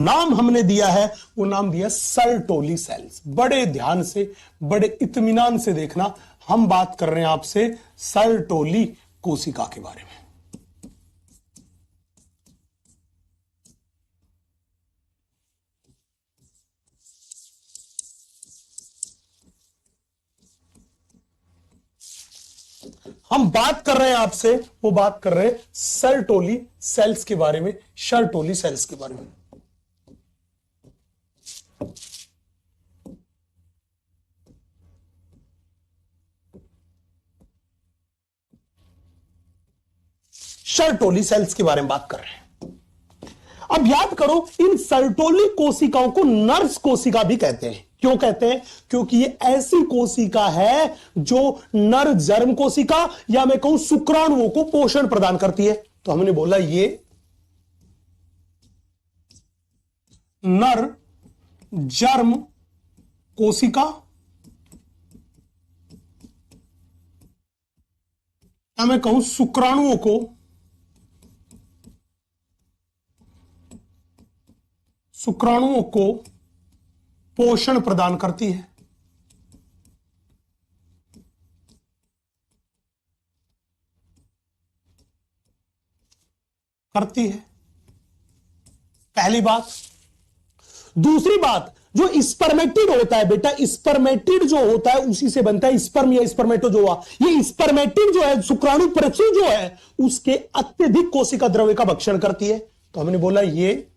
नाम हमने दिया है वो नाम दिया सर्टोली सेल्स। बड़े ध्यान से, बड़े इत्मीनान से देखना, हम बात कर रहे हैं आपसे सर्टोली कोशिका के बारे में। हम बात कर रहे हैं आपसे, वो बात कर रहे हैं सर्टोली सेल्स के बारे में, सर्टोली सेल्स के बारे में। सर्टोली सेल्स के बारे में बात कर रहे हैं। अब याद करो, इन सर्टोली कोशिकाओं को नर्स कोशिका भी कहते हैं। क्यों कहते हैं? क्योंकि ये ऐसी कोशिका है जो नर जर्म कोशिका या मैं कहूं शुक्राणुओं को पोषण प्रदान करती है। तो हमने बोला ये नर जर्म कोशिका या मैं कहूं शुक्राणुओं को पोषण प्रदान करती है। पहली बात। दूसरी बात, जो स्पर्मेटिड होता है बेटा, स्पर्मेटिड जो होता है उसी से बनता है स्पर्म या स्पर्मेटोजोआ। ये स्पर्मेटिड जो है, शुक्राणु प्रचु जो है, उसके अत्यधिक कोशिका द्रव्य का भक्षण करती है। तो हमने बोला ये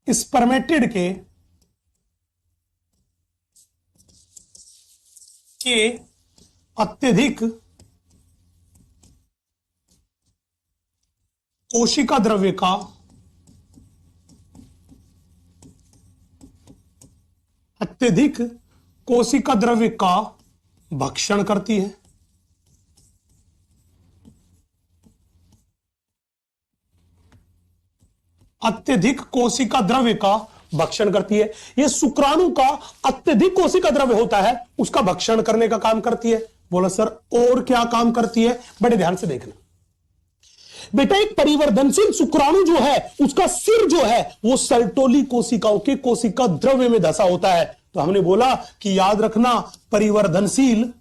स्पर्मेटिड के अत्यधिक कोशिका द्रव्य का भक्षण करती है। अत्यधिक कोशिका द्रव्य का भक्षण करती है। यह शुक्राणु का अत्यधिक कोशिका द्रव्य होता है, उसका भक्षण करने का काम करती है। बोला सर और क्या काम करती है? बड़े ध्यान से देखना बेटा, एक परिवर्धनशील शुक्राणु जो है उसका सिर जो है वो सर्टोली कोशिकाओं के कोशिका द्रव्य में धसा होता है। तो हमने बोला कि याद रखना, परिवर्धनशील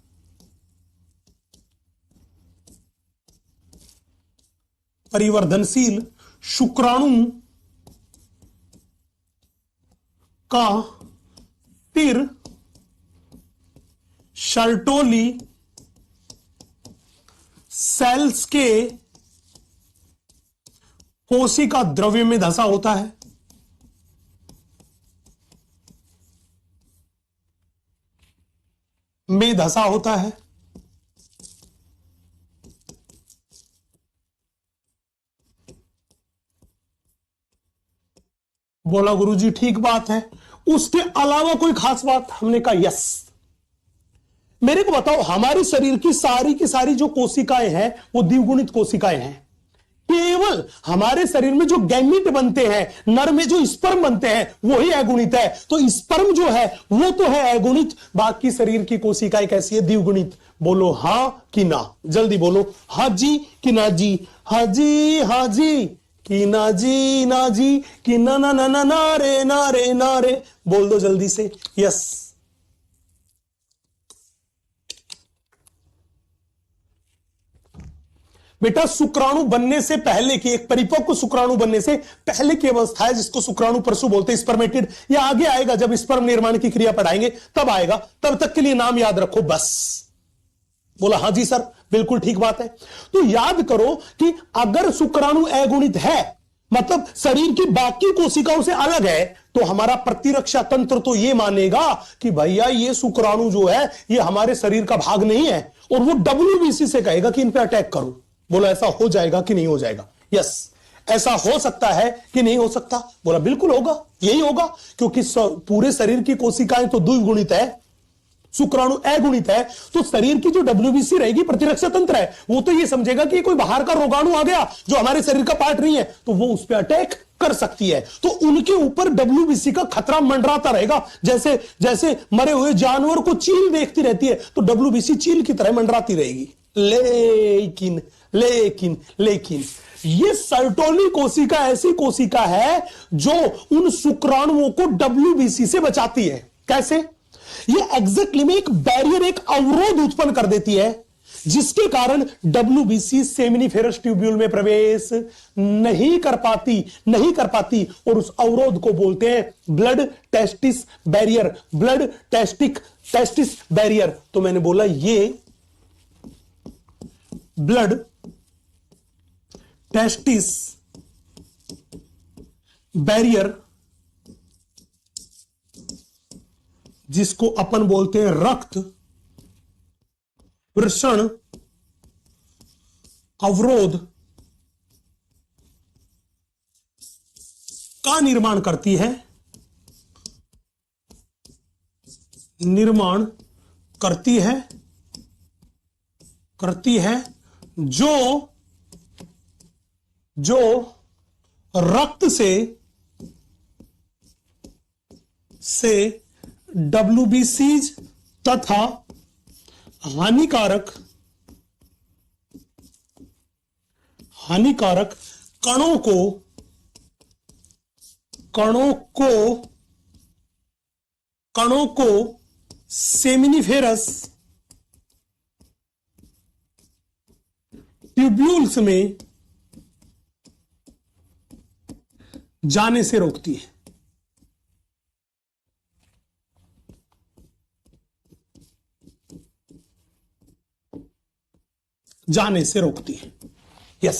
शुक्राणु का सिर सर्टोली सेल्स के कोशिका द्रव्य में धसा होता है। बोला गुरुजी ठीक बात है, उसके अलावा कोई खास बात? हमने कहा यस। मेरे को बताओ, हमारे शरीर की सारी जो कोशिकाएं हैं वो द्विगुणित कोशिकाएं हैं। केवल हमारे शरीर में जो गैमीट बनते हैं, नर में जो स्पर्म बनते हैं, वही अगुणित है। तो स्पर्म जो है वो तो है अगुणित, बाकी शरीर की कोशिकाएं कैसी है? द्विगुणित। बोलो हां कि ना, जल्दी बोलो, हां जी कि ना जी? हां जी, हां जी कि ना जी, ना जी कि ना ना ना ना ना रे, ना रे, ना रे। बोल दो जल्दी से यस। बेटा शुक्राणु बनने से पहले की, एक परिपक्व शुक्राणु बनने से पहले की अवस्था है जिसको शुक्राणु प्रसू बोलते हैं, स्पर्मेटिड। यह आगे आएगा, जब स्पर्म निर्माण की क्रिया पढ़ाएंगे तब आएगा। तब तक के लिए नाम याद रखो बस। बोला हां जी सर, बिल्कुल ठीक बात है। तो याद करो कि अगर शुक्राणु अगुणित है, मतलब शरीर की बाकी कोशिकाओं से अलग है, तो हमारा प्रतिरक्षा तंत्र तो यह मानेगा कि भैया ये शुक्राणु जो है ये हमारे शरीर का भाग नहीं है, और वो WBC से कहेगा कि इन पे अटैक करो। बोला ऐसा हो जाएगा कि नहीं हो जाएगा? यस। ऐसा हो सकता है कि नहीं हो सकता? बोला बिल्कुल होगा, यही होगा, क्योंकि पूरे शरीर की कोशिकाएं तो द्विगुणित है, शुक्राणु अगुणित है। तो शरीर की जो WBC रहेगी, प्रतिरक्षा तंत्र है, वो तो ये समझेगा कि कोई बाहर का रोगाणु आ गया जो हमारे शरीर का पार्ट नहीं है, तो वो उस पर अटैक कर सकती है। तो उनके ऊपर WBC का खतरा मंडराता रहेगा। जैसे जैसे मरे हुए जानवर को चील देखती रहती है, तो WBC चील की तरह मंडराती रहेगी। लेकिन लेकिन लेकिन ये सर्टोली कोशिका ऐसी कोशिका है जो उन शुक्राणुओं को डब्ल्यूबीसी से बचाती है। कैसे? ये एग्जैक्टली में एक बैरियर, एक अवरोध उत्पन्न कर देती है जिसके कारण डब्ल्यूबीसी सेमिनिफेरस ट्यूब्यूल में प्रवेश नहीं कर पाती और उस अवरोध को बोलते हैं blood testis barrier, blood testis barrier. तो मैंने बोला ये ब्लड टेस्टिस बैरियर, जिसको अपन बोलते हैं रक्त वृषण अवरोध, का निर्माण करती है जो रक्त से डब्ल्यूबीसीज तथा हानिकारक कणों को सेमिनिफेरस ट्यूब्यूल्स में जाने से रोकती है। यस,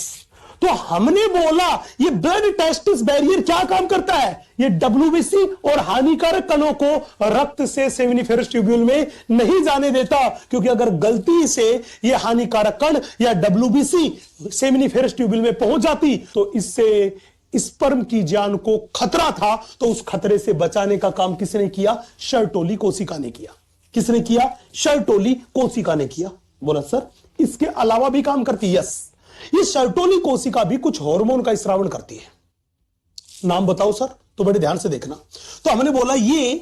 तो हमने बोला ये ब्लड टेस्टिस बैरियर क्या काम करता है? ये डब्ल्यूबीसी और हानिकारक कणों को रक्त से सेमिनिफेरस ट्यूब्यूल में नहीं जाने देता, क्योंकि अगर गलती से ये हानिकारक कण या डब्ल्यूबीसी सेमिनिफेरस ट्यूब्यूल में पहुंच जाती तो इससे स्पर्म की जान को खतरा था। तो उस खतरे से बचाने का काम किसने किया? शर्टोली कोशिका ने किया। किसने किया? शर्टोली कोशिका ने किया। बोला सर इसके अलावा भी काम करती है? यस, ये शर्टोली कोशिका भी कुछ हार्मोन का स्रावण करती है। नाम बताओ सर? तो बड़े ध्यान से देखना। तो हमने बोला ये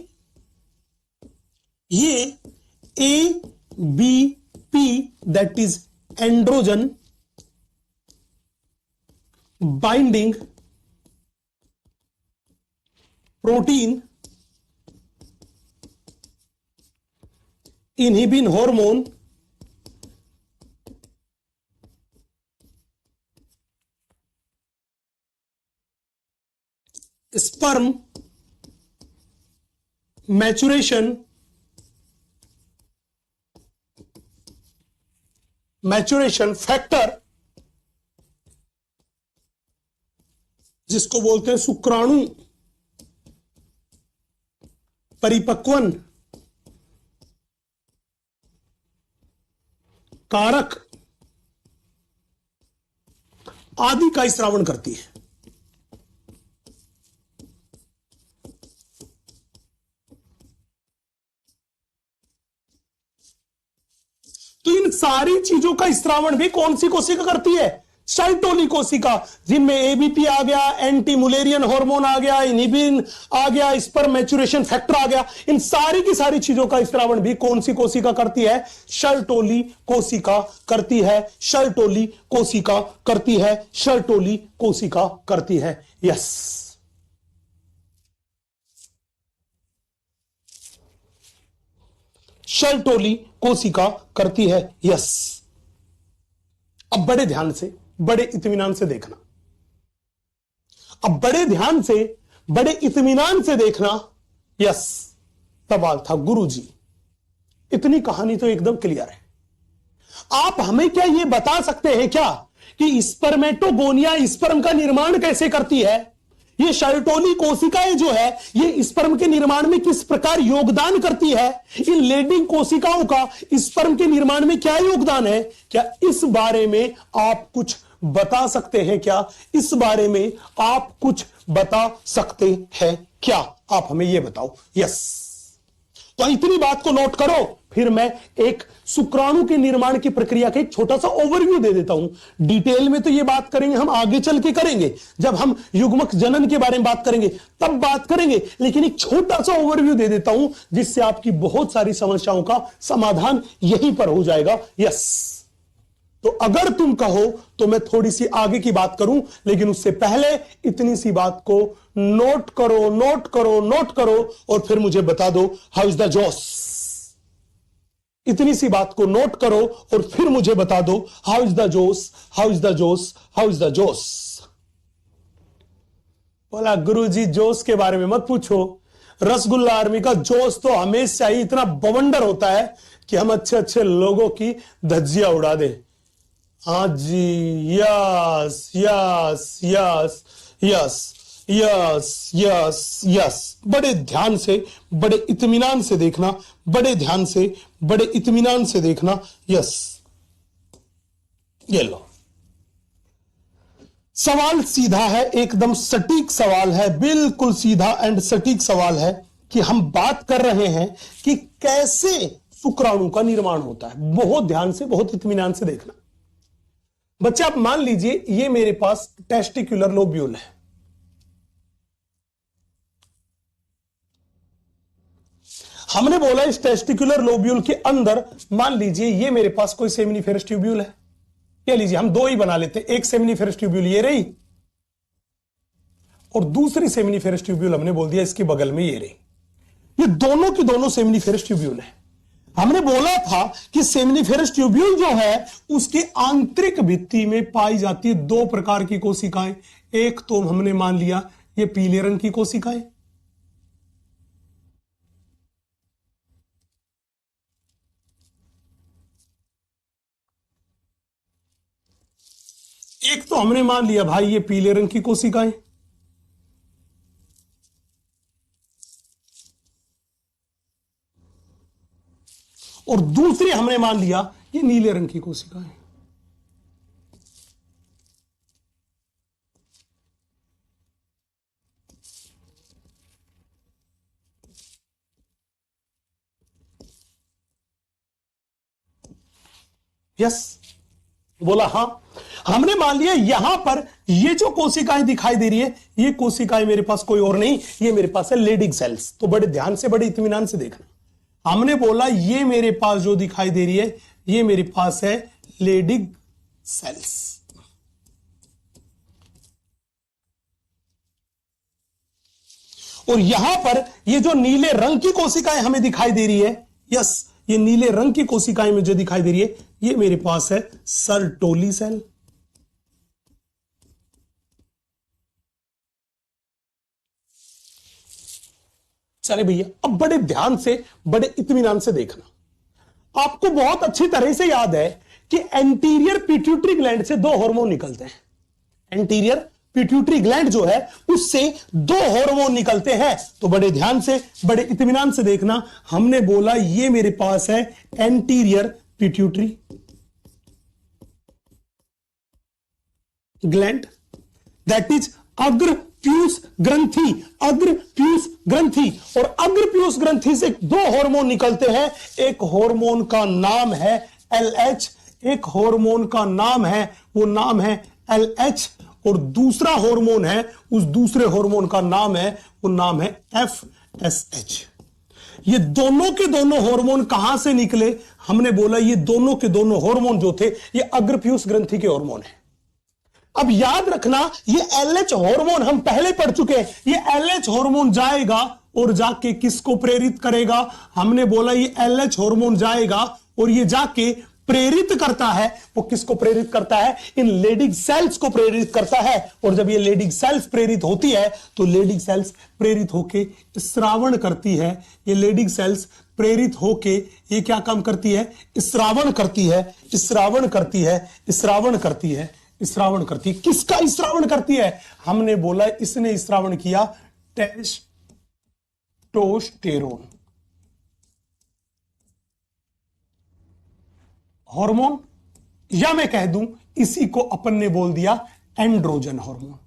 ABP that is androgen binding protein inhibin hormone sperm maturation factor, जिसको बोलते हैं शुक्राणु परिपक्वन कारक आदि का स्रावण करती है। तो इन सारी चीजों का स्रावण भी कौन सी कोशिका करती है? शर्टोली कोशिका, जिनमें एबीपी आ गया, एंटी मुलेरियन हार्मोन आ गया, इनहिबिन आ गया, स्पर्म मैचुरेशन फैक्टर आ गया। इन सारी की सारी चीजों का स्रावण भी कौन सी कोशिका करती है? शर्टोली कोशिका करती है। शर्टोली कोशिका करती है। शर्टोली कोशिका करती है। यस, शर्टोली कोशिका करती है। यस, अब बड़े ध्यान से, बड़े इत्मीनान से देखना। अब बड़े ध्यान से, बड़े इत्मीनान से देखना। यस, सवाल था गुरुजी, इतनी कहानी तो एकदम क्लियर है। आप हमें क्या ये बता सकते हैं क्या कि स्पर्मेटोगोनिया स्पर्म का निर्माण कैसे करती है? ये शर्टोली कोशिकाएं जो है ये स्पर्म के निर्माण में किस प्रकार योगदान करती है? इन लेडिंग कोशिकाओं का स्पर्म के निर्माण में क्या योगदान है? क्या इस बारे में आप कुछ बता सकते हैं क्या? इस बारे में आप कुछ बता सकते हैं क्या? आप हमें यह बताओ। यस, तो इतनी बात को नोट करो, फिर मैं एक शुक्राणु के निर्माण की प्रक्रिया का एक छोटा सा ओवरव्यू दे देता हूं। डिटेल में तो ये बात करेंगे हम आगे चल के करेंगे, जब हम युग्मक जनन के बारे में बात करेंगे तब बात करेंगे, लेकिन एक छोटा सा ओवरव्यू दे देता हूं जिससे आपकी बहुत सारी समस्याओं का समाधान यहीं पर हो जाएगा। यस, तो अगर तुम कहो तो मैं थोड़ी सी आगे की बात करूं, लेकिन उससे पहले इतनी सी बात को नोट करो, नोट करो, नोट करो, और फिर मुझे बता दो हाउ इज द जोश। इतनी सी बात को नोट करो और फिर मुझे बता दो हाउ इज द जोश, हाउ इज द जोश, हाउ इज द जोश। बोला गुरुजी जोश के बारे में मत पूछो, रसगुल्ला आर्मी का जोश तो हमेशा ही इतना बवंडर होता है कि हम अच्छे अच्छे लोगों की धज्जियां उड़ा दे। हाँ जी, yes yes yes yes yes yes yes. बड़े ध्यान से, बड़े इत्मीनान से देखना, बड़े ध्यान से, बड़े इत्मीनान से देखना। यस, ये लो, सवाल सीधा है, एकदम सटीक सवाल है, बिल्कुल सीधा एंड सटीक सवाल है कि हम बात कर रहे हैं कि कैसे शुक्राणु का निर्माण होता है। बहुत ध्यान से, बहुत इत्मीनान से देखना। बच्चे आप मान लीजिए ये मेरे पास टेस्टिकुलर लोब्यूल है। हमने बोला इस टेस्टिकुलर लोब्यूल के अंदर मान लीजिए ये मेरे पास कोई सेमिनिफेरस ट्यूब्यूल है। क्या लीजिए, हम दो ही बना लेते हैं। एक सेमिनिफेरस ट्यूब्यूल ये रही और दूसरी सेमिनिफेरस ट्यूब्यूल हमने बोल दिया इसके बगल में ये रही। ये दोनों की दोनों सेमिनिफेरस ट्यूब्यूल है। हमने बोला था कि सेमिनिफेरस ट्यूब्यूल जो है उसके आंतरिक भित्ति में पाई जाती है दो प्रकार की कोशिकाएं। एक तो हमने मान लिया ये पीले रंग की कोशिकाएं, एक तो हमने मान लिया भाई ये पीले रंग की कोशिकाएं, और दूसरी हमने मान लिया ये नीले रंग की कोशिकाएं। यस, बोला हां। हमने मान लिया यहां पर ये जो कोशिकाएं दिखाई दे रही है ये कोशिकाएं मेरे पास कोई और नहीं, ये मेरे पास है लेडिग सेल्स। तो बड़े ध्यान से, बड़े इत्मीनान से देखना। हमने बोला ये मेरे पास जो दिखाई दे रही है ये मेरे पास है लेडिग सेल्स। और यहां पर ये जो नीले रंग की कोशिकाएं हमें दिखाई दे रही है, यस, ये नीले रंग की कोशिकाएं में जो दिखाई दे रही है ये मेरे पास है सर्टोली सेल। चले भैया, अब बड़े ध्यान से, बड़े इत्मीनान से देखना। आपको बहुत अच्छी तरह से याद है कि एंटीरियर पिट्यूटरी ग्लैंड से दो हार्मोन निकलते हैं। एंटीरियर पिट्यूटरी ग्लैंड जो है उससे दो हार्मोन निकलते हैं। तो बड़े ध्यान से, बड़े इत्मीनान से देखना। हमने बोला ये मेरे पास है anterior pituitary gland, that is अग्र पीयूष ग्रंथि। अग्र पीयूष ग्रंथि, और अग्र पीयूष ग्रंथि से दो हार्मोन निकलते हैं। एक हार्मोन का नाम है LH, एक हार्मोन का नाम है, वो नाम है LH, और दूसरा हार्मोन है, उस दूसरे हार्मोन का नाम है, वो नाम है FSH। ये दोनों के दोनों हार्मोन कहां से निकले? हमने बोला ये दोनों के दोनों हार्मोन जो थे ये अग्र पीयूष ग्रंथि के हार्मोन है। अब याद रखना ये LH हार्मोन हम पहले पढ़ चुके हैं। ये LH हार्मोन जाएगा और जाके किसको प्रेरित करेगा? हमने बोला ये LH हार्मोन जाएगा और ये जाके प्रेरित करता है। वो किसको प्रेरित करता है? इन लेडिग सेल्स को प्रेरित करता है। और जब ये लेडिग सेल्स प्रेरित होती है तो लेडिग सेल्स प्रेरित होके स्रावण करती है। ये लेडिग सेल्स प्रेरित होके ये क्या काम करती है? स्रावण करती है, स्रावण करती है, स्रावण करती है, स्रावण करती है। किसका स्रावण करती है? हमने बोला इसने स्रावण किया टेस्टोस्टेरोन हार्मोन, या मैं कह दूं इसी को अपन ने बोल दिया एंड्रोजन हार्मोन।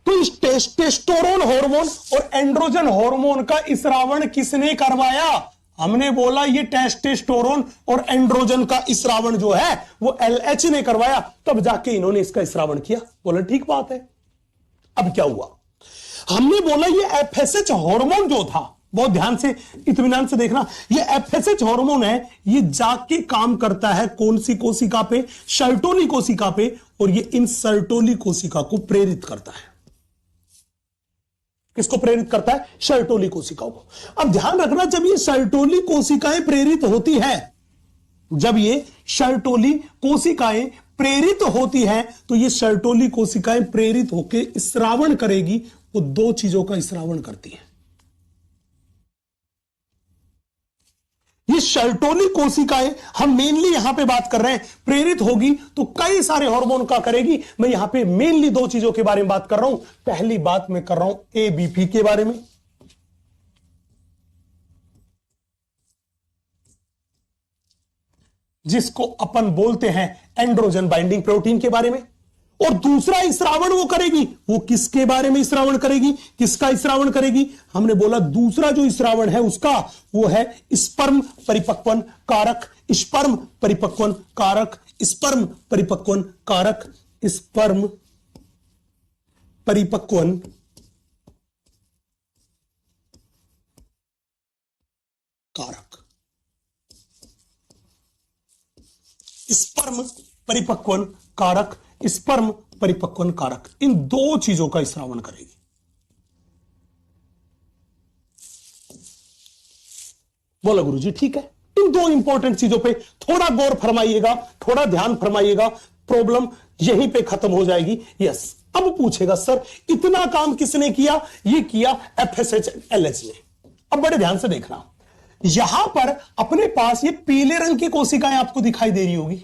तो इस टेस्टोस्टेरोन हार्मोन और एंड्रोजन हार्मोन का स्रावण किसने करवाया? हमने बोला ये टेस्टोस्टेरोन और एंड्रोजन का स्रावण जो है वो LH ने करवाया, तब जाके इन्होंने इसका स्रावण किया। बोला ठीक बात है। अब क्या हुआ? हमने बोला ये FSH हार्मोन जो था बहुत ध्यान से इत्मीनान से देखना, ये एफएसएच हार्मोन है, ये जाके काम करता है कौन सी कोशिका पे, सर्टोली कोशिका पे, और ये इन सर्टोली कोशिका को प्रेरित करता है। किसको प्रेरित करता है? सर्टोली कोशिकाओं को। अब ध्यान रखना, जब ये सर्टोली कोशिकाएं प्रेरित होती है, जब ये सर्टोली कोशिकाएं प्रेरित होती हैं, तो ये सर्टोली कोशिकाएं प्रेरित होकर स्रावण करेगी। वो दो चीजों का स्रावण करती है। ये सर्टोली कोशिकाएं, हम मेनली यहां पे बात कर रहे हैं, प्रेरित होगी तो कई सारे हार्मोन का करेगी। मैं यहां पे मेनली दो चीजों के बारे में बात कर रहा हूं। पहली बात मैं कर रहा हूं एबीपी के बारे में, जिसको अपन बोलते हैं एंड्रोजन बाइंडिंग प्रोटीन के बारे में। और दूसरा स्रावण वो करेगी, वो किसके बारे में स्रावण करेगी? किसका स्रावण करेगी? हमने बोला दूसरा जो स्रावण है उसका, वो है स्पर्म परिपक्वन कारक। स्पर्म परिपक्वन कारक, स्पर्म परिपक्वन कारक, स्पर्म परिपक्वन कारक, स्पर्म परिपक्वन कारक, स्पर्म परिपक्वन कारक, इन दो चीजों का स्रावण करेगी। बोला गुरुजी ठीक है। इन दो इंपॉर्टेंट चीजों पे थोड़ा गौर फरमाइएगा, थोड़ा ध्यान फरमाइएगा, प्रॉब्लम यहीं पे खत्म हो जाएगी। यस, अब पूछेगा सर इतना काम किसने किया? ये किया एफएसएच एलएच ने। अब बड़े ध्यान से देखना, यहां पर अपने पास ये पीले रंग की कोशिकाएं आपको दिखाई दे रही होगी।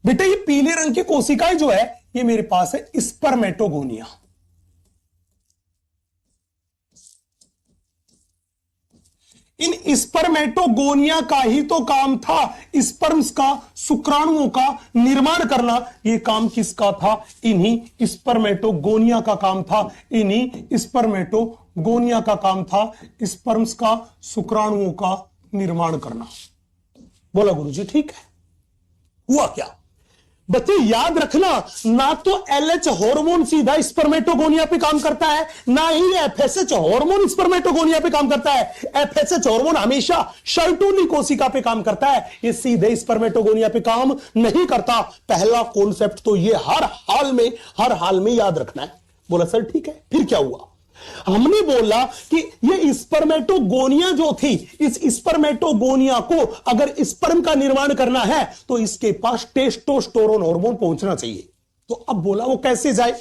बेटा ये पीले रंग की कोशिकाएं जो है, ये मेरे पास है स्पर्मेटोगोनिया। इन स्पर्मेटोगोनिया का ही तो काम था स्पर्म्स का, शुक्राणुओं का निर्माण करना। ये काम किसका था? इन्हीं स्पर्मेटोगोनिया का काम था। इन्हीं स्पर्मेटोगोनिया का काम था स्पर्म्स का, शुक्राणुओं का निर्माण करना। बोला गुरुजी ठीक है। हुआ क्या? बच्चे याद रखना, ना तो एलएच हार्मोन सीधा स्पर्मेटोगोनिया पे काम करता है, ना ही एफएसएच हार्मोन स्पर्मेटोगोनिया पे काम करता है। एफएसएच हार्मोन हमेशा सर्टोली कोशिका पे काम करता है, ये सीधे स्पर्मेटोगोनिया पे काम नहीं करता। पहला कॉन्सेप्ट तो ये हर हाल में याद रखना है। बोला सर ठीक है। फिर क्या हुआ? हमने बोला कि ये स्पर्मेटोगोनिया जो थी, इस स्पर्मेटोगोनिया को अगर स्पर्म का निर्माण करना है तो इसके पास टेस्टोस्टेरोन हार्मोन पहुंचना चाहिए। तो अब बोला वो कैसे जाए?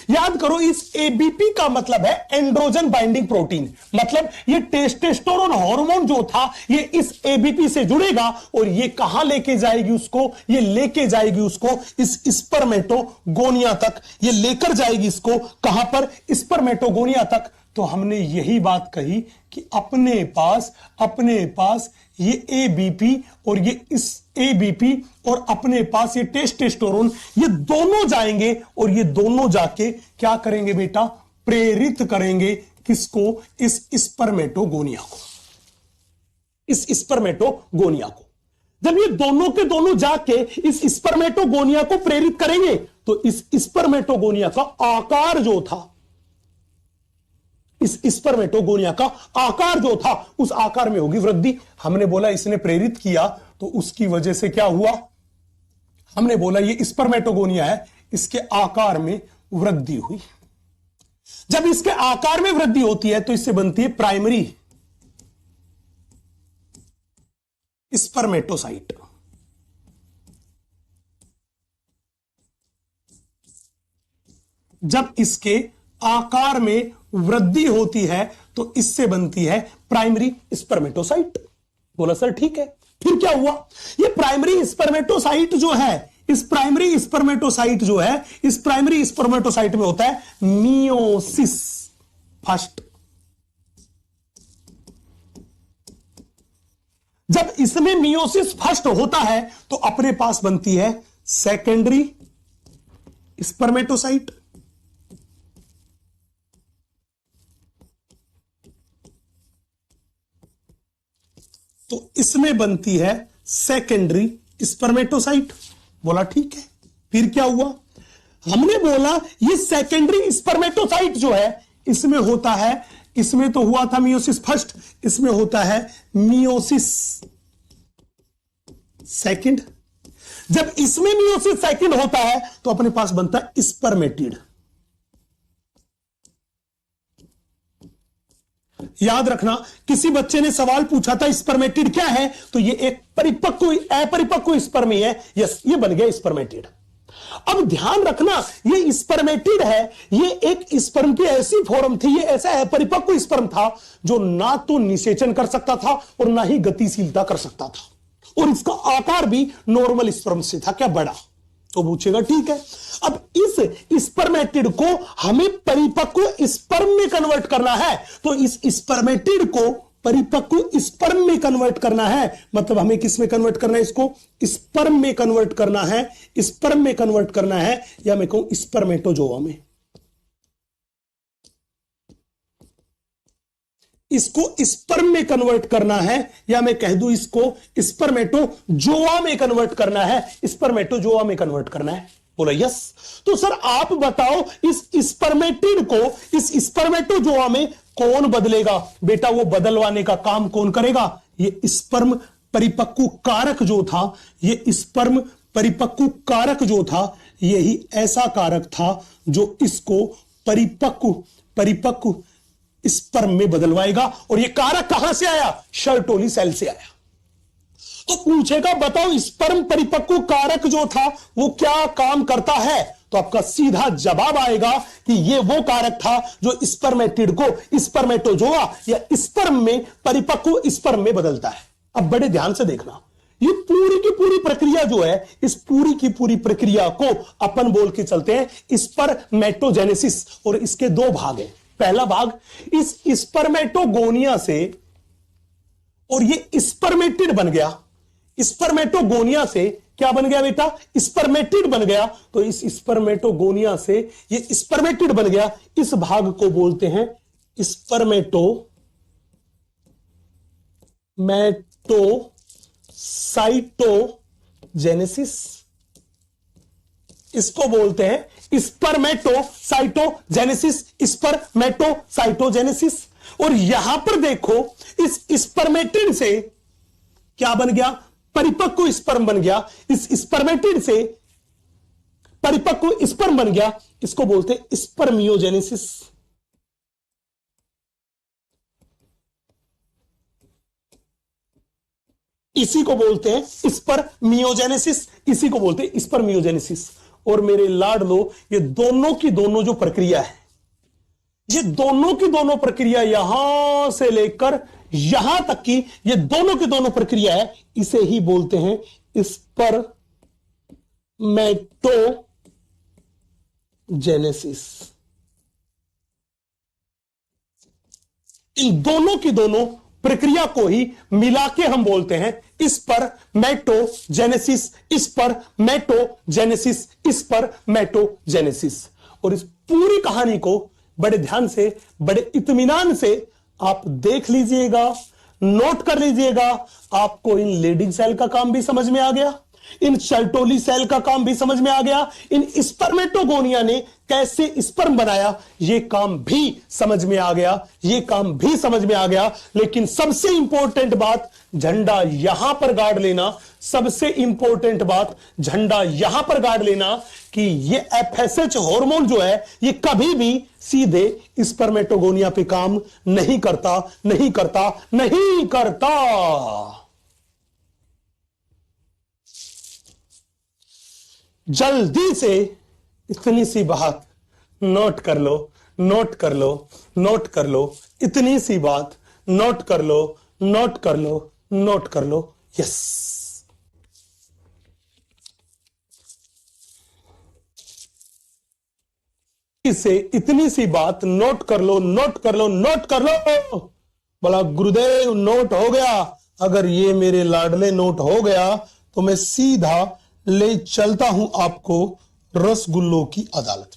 याद करो, इस एबीपी का मतलब है एंड्रोजन बाइंडिंग प्रोटीन। मतलब ये टेस्टोस्टेरोन हार्मोन जो था, ये इस एबीपी से जुड़ेगा और ये कहां लेके जाएगी उसको? ये लेके जाएगी उसको इस स्पर्मेटोगोनिया तक। ये लेकर जाएगी इसको कहां पर? स्पर्मेटोगोनिया तक। तो हमने यही बात कही कि अपने पास ये एबीपी और ये इस एबीपी और अपने पास ये टेस्टोस्टेरोन, ये दोनों जाएंगे और ये दोनों जाके क्या करेंगे बेटा? प्रेरित करेंगे किसको? इस स्पर्मेटोगोनिया को, इस स्पर्मेटोगोनिया को। जब ये दोनों के दोनों जाके इस स्पर्मेटोगोनिया को प्रेरित करेंगे तो इस स्पर्मेटोगोनिया का आकार जो था, इस स्पर्मेटोगोनिया का आकार जो था, उस आकार में होगी वृद्धि। हमने बोला इसने प्रेरित किया तो उसकी वजह से क्या हुआ? हमने बोला ये स्पर्मेटोगोनिया है, इसके आकार में वृद्धि हुई। जब इसके आकार में वृद्धि होती है तो इससे बनती है प्राइमरी स्पर्मेटोसाइट। जब इसके आकार में वृद्धि होती है तो इससे बनती है प्राइमरी स्पर्मेटोसाइट। बोला सर ठीक है। फिर क्या हुआ? ये प्राइमरी स्पर्मेटोसाइट जो है, इस प्राइमरी स्पर्मेटोसाइट जो है, इस प्राइमरी स्पर्मेटोसाइट में होता है मियोसिस फर्स्ट। जब इसमें मियोसिस फर्स्ट होता है तो अपने पास बनती है सेकेंडरी स्पर्मेटोसाइट। तो इसमें बनती है सेकेंडरी स्पर्मेटोसाइट। बोला ठीक है। फिर क्या हुआ? हमने बोला ये सेकेंडरी स्पर्मेटोसाइट जो है, इसमें होता है इसमें तो हुआ था मियोसिस फर्स्ट, इसमें होता है मियोसिस सेकंड। जब इसमें मियोसिस सेकंड होता है तो अपने पास बनता है स्पर्मेटिड। याद रखना, किसी बच्चे ने सवाल पूछा था स्पर्मेटिड क्या है, तो ये एक परिपक्व अपरिपक्व स्पर्मी है। यस, ये बन गया स्पर्मेटिड। अब ध्यान रखना, ये स्पर्मेटिड है, ये एक स्पर्म की ऐसी फॉर्म थी, ये ऐसा अपरिपक्व स्पर्म था जो ना तो निषेचन कर सकता था और ना ही गतिशीलता कर सकता था, और इसका आकार भी नॉर्मल स्पर्म से था। क्या बड़ा? तो पूछेगा ठीक है, अब इस स्पर्मेटिड को हमें परिपक्व स्पर्म में कन्वर्ट करना है, तो इस स्पर्मेटिड को परिपक्व स्पर्म में कन्वर्ट करना है। मतलब हमें किस में कन्वर्ट करना है? इसको स्पर्म में कन्वर्ट करना है, स्पर्म में कन्वर्ट करना है, या मैं कहूं स्पर्मेटोजोआ में। इसको स्पर्म में कन्वर्ट करना है, या मैं कह दूं इसको स्पर्मेटोजोआ में कन्वर्ट करना है, स्पर्मेटोजोआ में कन्वर्ट करना है। बोला यस। तो सर आप बताओ, इस स्पर्मेटिड को इस स्पर्मेटोजोआ में कौन बदलेगा? बेटा वो बदलवाने का काम कौन करेगा? ये स्पर्म परिपक्व कारक जो था, ये स्पर्म परिपक्व कारक जो था, यही ऐसा कारक था जो इसको परिपक्व स्पर्म में बदलवाएगा। और ये कारक कहां से आया? शर्टोली सेल से आया। तो पूछेगा बताओ स्पर्म परिपक्व कारक जो था वो क्या काम करता है? तो आपका सीधा जवाब आएगा कि ये वो कारक था जो स्पर्मेटिड को स्पर्मेटोजोआ या स्पर्म में परिपक्व स्पर्म में बदलता है। अब बड़े ध्यान से देखना, ये पूरी की पूरी प्रक्रिया जो है, इस पूरी की पूरी प्रक्रिया को अपन बोल के चलते हैं स्पर्मेटोजेनेसिस, और इसके दो भाग हैं। पहला भाग इस स्पर्मेटोगोनिया से, और ये स्पर्मेटिड बन गया। स्पर्मेटोगोनिया से क्या बन गया बेटा? स्पर्मेटिड बन गया। तो इस स्पर्मेटोगोनिया से ये स्पर्मेटिड बन गया। इस भाग को बोलते हैं स्पर्मेटोसाइटोजेनेसिस। इसको बोलते हैं स्पर्मेटोसाइटोजेनेसिस, स्पर्मेटोसाइटोजेनेसिस। और यहां पर देखो, इस स्पर्मेटिड से क्या बन गया? परिपक्व स्पर्म बन गया। इस स्पर्मेटिड से परिपक्व स्पर्म बन गया। इसको बोलते हैं स्पर्मियोजेनेसिस। इसी को बोलते हैं स्पर्मियोजेनेसिस, इसी को बोलते हैं स्पर्मियोजेनेसिस। और मेरे लाडलो, ये दोनों की दोनों जो प्रक्रिया है, ये दोनों की दोनों प्रक्रिया यहां से लेकर यहां तक की, ये दोनों की दोनों प्रक्रिया है, इसे ही बोलते हैं स्पर्मेटोजेनेसिस। इन दोनों की दोनों प्रक्रिया को ही मिला के हम बोलते हैं स्पर्मेटोजेनेसिस, स्पर्मेटोजेनेसिस, स्पर्मेटोजेनेसिस। और इस पूरी कहानी को बड़े ध्यान से, बड़े इत्मीनान से आप देख लीजिएगा, नोट कर लीजिएगा। आपको इन लीडिंग सेल का काम भी समझ में आ गया, इन शर्टोली सेल का काम भी समझ में आ गया, इन स्पर्मेटोगोनिया ने कैसे स्पर्म बनाया ये काम भी समझ में आ गया, ये काम भी समझ में आ गया। लेकिन सबसे इंपॉर्टेंट बात, झंडा यहां पर गाड़ लेना, सबसे इंपॉर्टेंट बात झंडा यहां पर गाड़ लेना कि ये एफएसएच हार्मोन जो है ये कभी भी सीधे स्पर्मेटोगोनिया पे काम नहीं करता, नहीं करता, नहीं करता। जल्दी से इतनी सी बात नोट कर लो, नोट कर लो, नोट कर लो, इतनी सी बात नोट कर लो, नोट कर लो, नोट कर लो। यस, इसे इतनी सी बात नोट कर लो, नोट कर लो, नोट कर लो। बोला गुरुदेव नोट हो गया। अगर ये मेरे लाडले नोट हो गया तो मैं सीधा ले चलता हूं आपको रसगुल्लों की अदालत।